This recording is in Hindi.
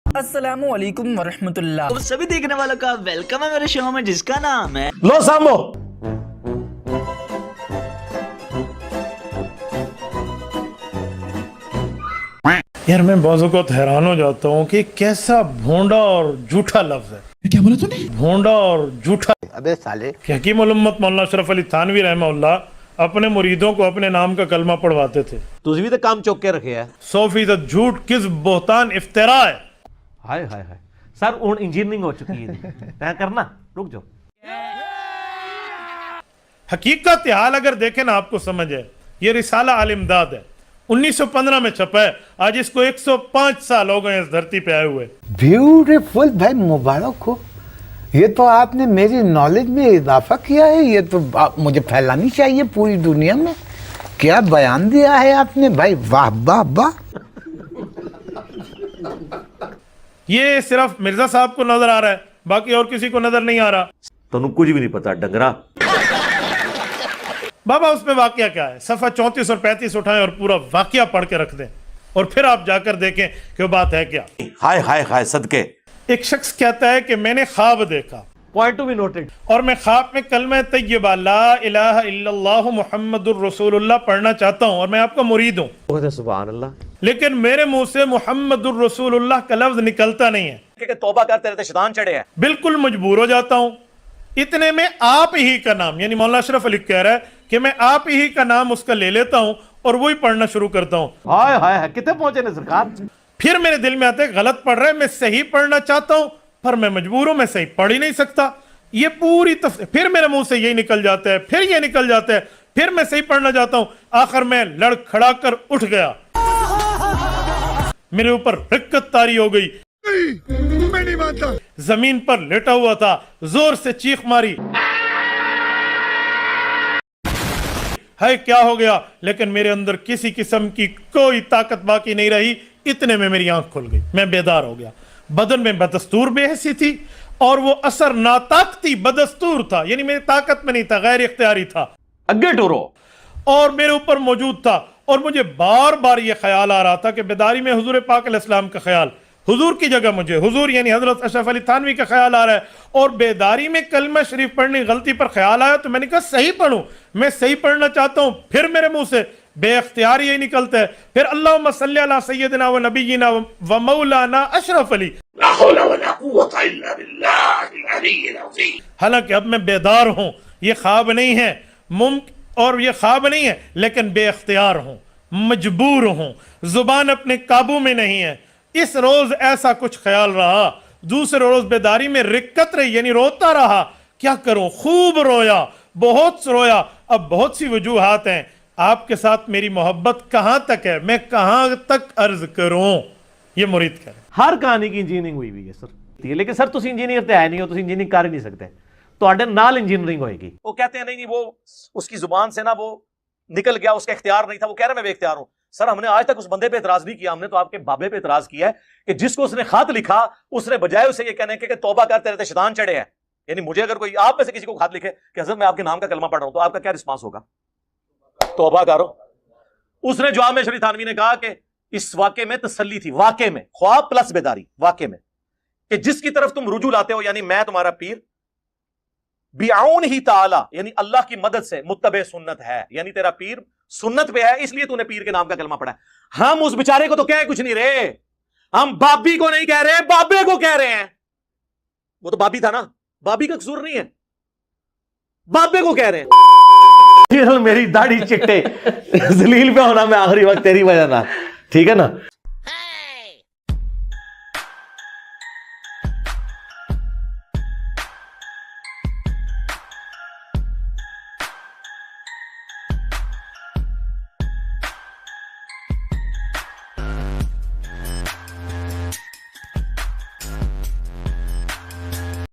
अस्सलामु अलैकुम वरहमतुल्लाह। तो सभी देखने वालों का वेलकम है मेरे शो में जिसका नाम है लो सामो। यार मैं बहुत वक्त हैरान हो जाता हूँ कि कैसा भोंडा और झूठा लफ्ज है। क्या बोला तूने? भोंडा और झूठा। अबे साले हकीम उल उम्मत मौलाना अशरफ अली थानवी रहमहुल्लाह अपने मुरीदों को अपने नाम का कलमा पढ़वाते थे। तुझे भी तो काम चौक के रखे है। 100% झूठ, किस्ब, बोहतान, इफ्तिरा है। हाय हाय हाय सर उन इंजीनियरिंग हो चुकी है तय करना रुक जाओ। हकीकत हाल अगर देखें ना आपको समझ है। ये रिसाला अल इमदाद है, 1915 में छपा है। आज इसको 105 साल हो गए इस धरती पे आए हुए। ब्यूटीफुल भाई, मुबारक हो। ये तो आपने मेरी नॉलेज में इजाफा किया है। ये तो मुझे फैलानी चाहिए पूरी दुनिया में। क्या बयान दिया है आपने भाई, वाह वाह वाह। ये सिर्फ मिर्जा साहब को नजर आ रहा है, बाकी और किसी को नजर नहीं आ रहा। तुम कुछ भी नहीं पता डंगरा। बाबा उसमें वाकया क्या है? सफा 34 और 35 उठाएं और पूरा वाकया पढ़ के रख दें और फिर आप जाकर देखें कि वो बात है क्या। हाय हाय हाय सदके। एक शख्स कहता है कि मैंने ख्वाब देखा, पॉइंट टू बी नोटेड, और मैं ख्वाब में कलमा तय्यबा ला इलाहा इल्लल्लाह मुहम्मदुर रसूलुल्लाह पढ़ना चाहता हूं और मैं आपका मुरीद हूं, सुभान अल्लाह, लेकिन मेरे मुंह से मुहम्मदुर रसूलुल्लाह का लफ्ज निकलता नहीं है कि तौबा कर तेरे शैतान चढ़े हैं। बिल्कुल मजबूर हो जाता हूं। इतने में आप ही का नाम, यानी मौलाना अशरफ अली कह रहा है कि मैं आप ही का नाम उसका ले लेता हूं और वही पढ़ना शुरू करता हूं। हाय हाय कितने पहुंचे ने सरकार। फिर मेरे दिल में आता है गलत पढ़ रहा है, मैं सही पढ़ना चाहता हूं पर मैं मजबूर हूं, मैं सही पढ़ ही नहीं सकता। ये पूरी फिर मेरे मुंह से यही निकल जाता है, फिर ये निकल जाता है, फिर मैं सही पढ़ना चाहता हूं। आखिर में लड़खड़ा कर उठ गया, मेरे ऊपर रिक्कत तारी हो गई। मैं नहीं मानता। जमीन पर लेटा हुआ था, जोर से चीख मारी, है क्या हो गया? लेकिन मेरे अंदर किसी किस्म की कोई ताकत बाकी नहीं रही। इतने में मेरी आंख खुल गई, मैं बेदार हो गया। बदन में बदस्तूर बेहसी थी और वो असर नाताकती बदस्तूर था, यानी मेरी ताकत में नहीं था, गैर इख्तियारी था। अग्गे टोरो और मेरे ऊपर मौजूद था और मुझे बार बार ये ख्याल आ रहा था कि बेदारी में हुजूर पाक अलैहिस्सलाम का ख्याल, हुजूर की जगह मुझे हुजूर यानी हजरत अशरफ अली थानवी का ख्याल आ रहा है। और बेदारी में कलमा शरीफ पढ़ने गलती पर ख्याल आया तो मैंने कहा सही पढ़ूं, मैं सही पढ़ना चाहता हूं। फिर मेरे मुंह से बेख्तियार यही निकलता है, फिर अल्लाहुम्मा सल्ली अला सय्यदिना व नबिय्यिना व मौलाना अशरफ अली। हालांकि अब मैं बेदार हूं, ये ख्वाब नहीं है और ये ख्वाब नहीं है, लेकिन बेख्तियार हूं, मजबूर हूं, जुबान अपने काबू में नहीं है। इस रोज ऐसा कुछ ख्याल रहा, दूसरे रोज बेदारी में रिक्कत रही, यानी रोता रहा। क्या करूं? खूब रोया, बहुत रोया। अब बहुत सी वजूहात हैं। आपके साथ मेरी मोहब्बत कहां तक है, मैं कहां तक अर्ज करूं? ये मुरीद कह रहे। हर कहानी की इंजीनियरिंग हुई हुई है सर, लेकिन सर तुम इंजीनियर तो है नहीं हो, तुम इंजीनियरिंग कर ही नहीं सकते, तो नाल इंजीनियरिंग होएगी। वो कहते हैं नहीं वो उसकी जुबान से ना वो निकल गया, उसका इख्तियार नहीं था, वो कह रहा मैं बेख्तियार हूं। सर हमने आज तक उस बंदे पे एतराज नहीं किया, हमने तो आपके बाबे पे एतराज किया है कि जिसको उसने खत लिखा उसने बजाय उसे ये कहने के तौबा कर तेरे शैतान चढ़े हैं। यानी मुझे अगर कोई आप में से किसी को खत लिखे कि हज़रत मैं आपके नाम का कलमा पढ़ रहा हूं, तो आपका क्या रिस्पांस होगा? तौबा करो। उसने जवाब में शरीफ थानवी ने कहा कि इस वाक़े में तसल्ली थी, वाक़े में ख्वाब प्लस बेदारी, वाक़े में कि जिसकी तरफ तुम रुजू लाते हो, यानी मैं तुम्हारा पीर, बिआउन ही ताला यानी अल्लाह की मदद से मुत्तबे सुन्नत है, यानी तेरा पीर सुन्नत पे है, इसलिए तूने पीर के नाम का कलमा पढ़ा है। हम उस बेचारे को तो कह कुछ नहीं रहे, हम बाबी को नहीं कह रहे, बाबे को कह रहे हैं। वो तो बाबी था ना, बाबी का कसूर नहीं है, बाबे को कह रहे हैं। मेरी दाढ़ी चिट्टे जलील पे होना मैं आखिरी वक्त तेरी वजह ना, ठीक है ना।